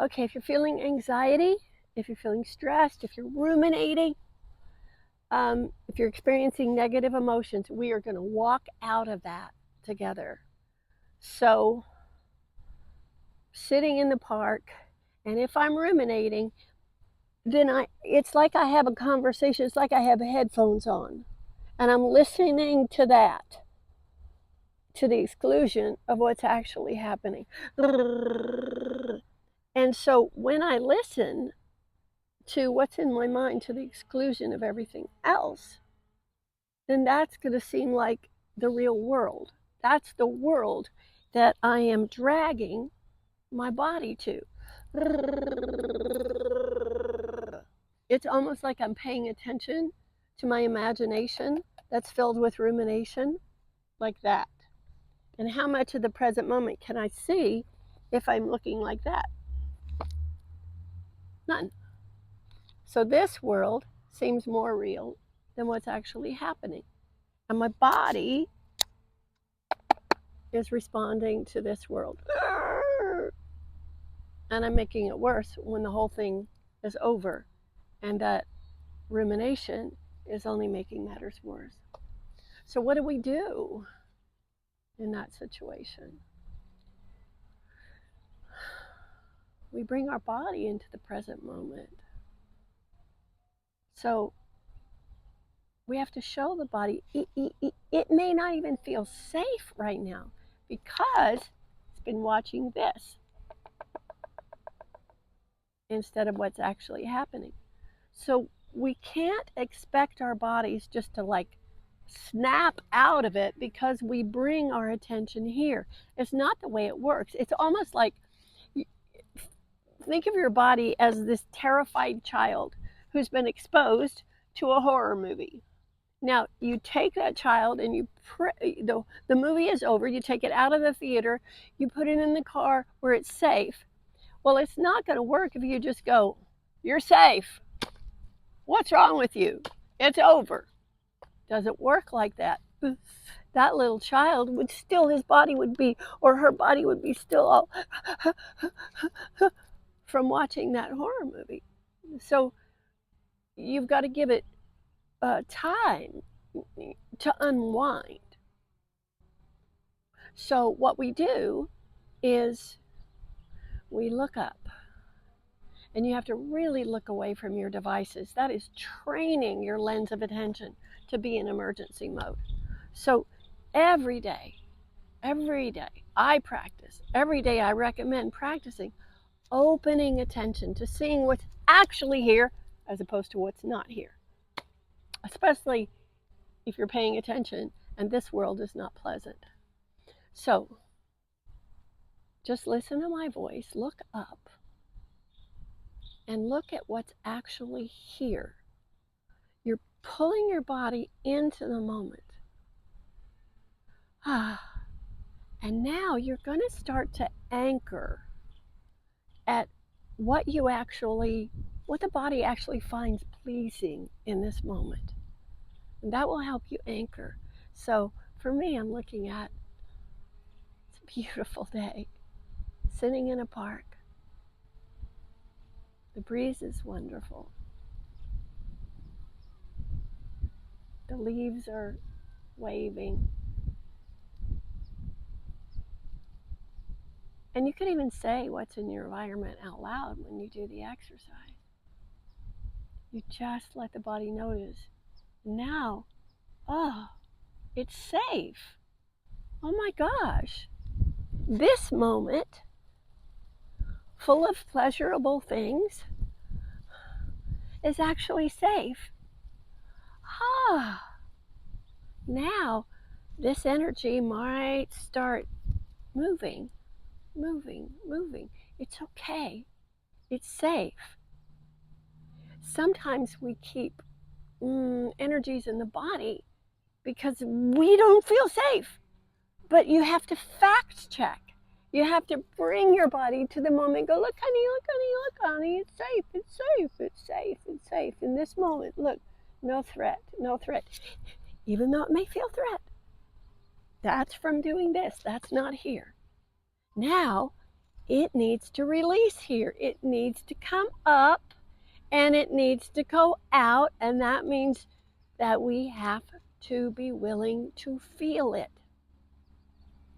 Okay, if you're feeling anxiety, if you're feeling stressed, if you're ruminating, if you're experiencing negative emotions, we are going to walk out of that together. So, sitting in the park, and if I'm ruminating, then it's like I have a conversation. It's like I have headphones on, and I'm listening to that to the exclusion of what's actually happening. And so when I listen to what's in my mind to the exclusion of everything else, then that's going to seem like the real world. That's the world that I am dragging my body to. It's almost like I'm paying attention to my imagination that's filled with rumination, like that. And how much of the present moment can I see if I'm looking like that? None. So this world seems more real than what's actually happening. And my body is responding to this world. And I'm making it worse when the whole thing is over. And that rumination is only making matters worse. So, what do we do in that situation? We bring our body into the present moment. So, we have to show the body it may not even feel safe right now because it's been watching this instead of what's actually happening. So we can't expect our bodies just to like snap out of it because we bring our attention here. It's not the way it works. It's almost like think of your body as this terrified child who's been exposed to a horror movie. Now, you take that child and the movie is over, you take it out of the theater, you put it in the car where it's safe. Well, it's not going to work if you just go, "You're safe. What's wrong with you? It's over." Doesn't work like that. That little child would still, his body would be, or her body would be still all from watching that horror movie. So you've got to give it time to unwind. So what we do is we look up, and you have to really look away from your devices. That is training your lens of attention to be in emergency mode. So every day I practice. Every day I recommend practicing opening attention to seeing what's actually here as opposed to what's not here. Especially if you're paying attention and this world is not pleasant. So just listen to my voice, look up, and look at what's actually here. You're pulling your body into the moment. And now you're going to start to anchor at what the body actually finds pleasing in this moment. And that will help you anchor. So for me, I'm looking at it's a beautiful day, sitting in a park. The breeze is wonderful. The leaves are waving. And you can even say what's in your environment out loud when you do the exercise. You just let the body notice. Now, oh, it's safe. Oh my gosh. This moment, full of pleasurable things, is actually safe. Now this energy might start moving. It's okay. It's safe. Sometimes we keep energies in the body because we don't feel safe. But you have to fact check. You have to bring your body to the moment. Go, look, honey, it's safe. In this moment, look, no threat. Even though it may feel threat. That's from doing this. That's not here. Now, it needs to release here. It needs to come up and it needs to go out, and that means that we have to be willing to feel it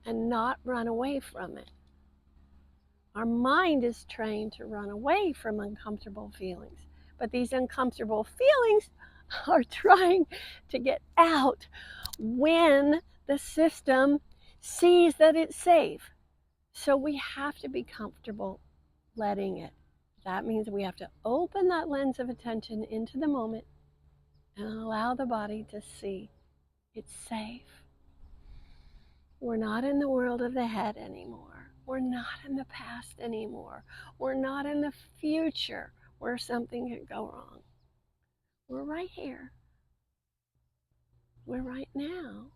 and not run away from it. Our mind is trained to run away from uncomfortable feelings, but these uncomfortable feelings are trying to get out when the system sees that it's safe. So we have to be comfortable letting it. That means we have to open that lens of attention into the moment and allow the body to see it's safe. We're not in the world of the head anymore. We're not in the past anymore. We're not in the future where something could go wrong. We're right here. We're right now.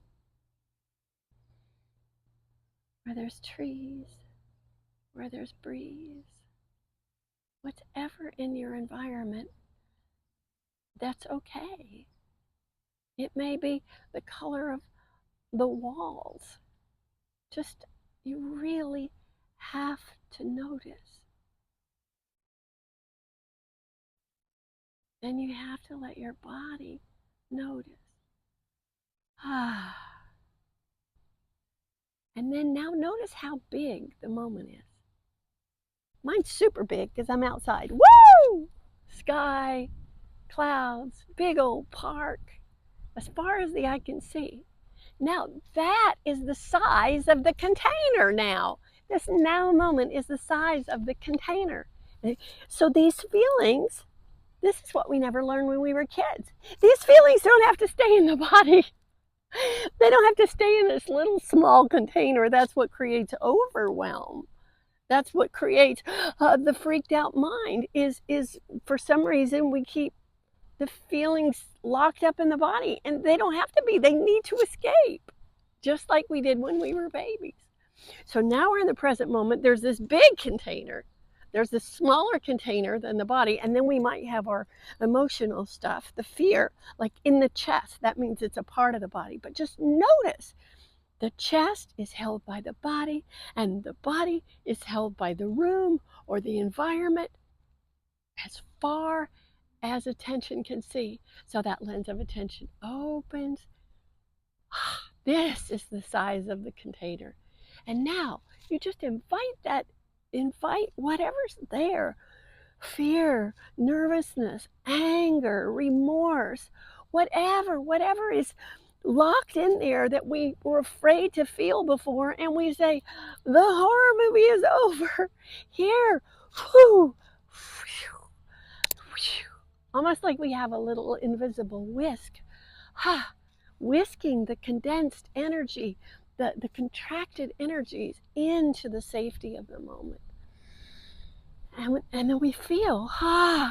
Where there's trees, where there's breeze, whatever in your environment, that's okay. It may be the color of the walls. Just, you really have to notice. And you have to let your body notice. And then now notice how big the moment is. Mine's super big because I'm outside. Woo! Sky, clouds, big old park, as far as the eye can see. Now that is the size of the container now. This now moment is the size of the container. So these feelings, this is what we never learned when we were kids. These feelings don't have to stay in the body. They don't have to stay in this little small container. That's what creates overwhelm. That's what creates the freaked out mind is for some reason we keep the feelings locked up in the body, and they don't have to be. They need to escape, just like we did when we were babies. So now we're in the present moment. There's this big container. There's this smaller container than the body, and then we might have our emotional stuff, the fear, like in the chest. That means it's a part of the body. But just notice the chest is held by the body, and the body is held by the room or the environment as far as attention can see. So that lens of attention opens. This is the size of the container. And now you just invite whatever's there, fear, nervousness, anger, remorse, whatever is locked in there that we were afraid to feel before, and we say, the horror movie is over. Here, whew, whew, whew. Almost like we have a little invisible whisk, whisking the condensed energy, the contracted energies into the safety of the moment. And then we feel,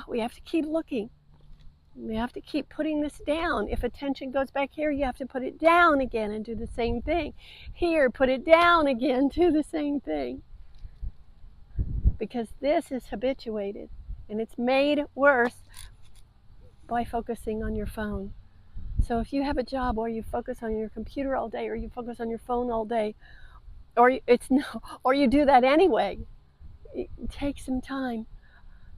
we have to keep looking. We have to keep putting this down. If attention goes back here, you have to put it down again and do the same thing. Here, put it down again, do the same thing. Because this is habituated, and it's made worse by focusing on your phone. So if you have a job or you focus on your computer all day, or you focus on your phone all day, or you do that anyway, take some time,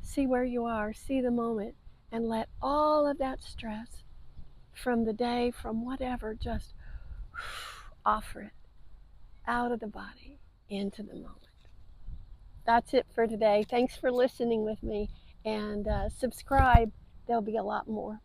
see where you are, see the moment, and let all of that stress from the day, from whatever, just offer it out of the body into the moment. That's it for today. Thanks for listening with me, and subscribe. There'll be a lot more.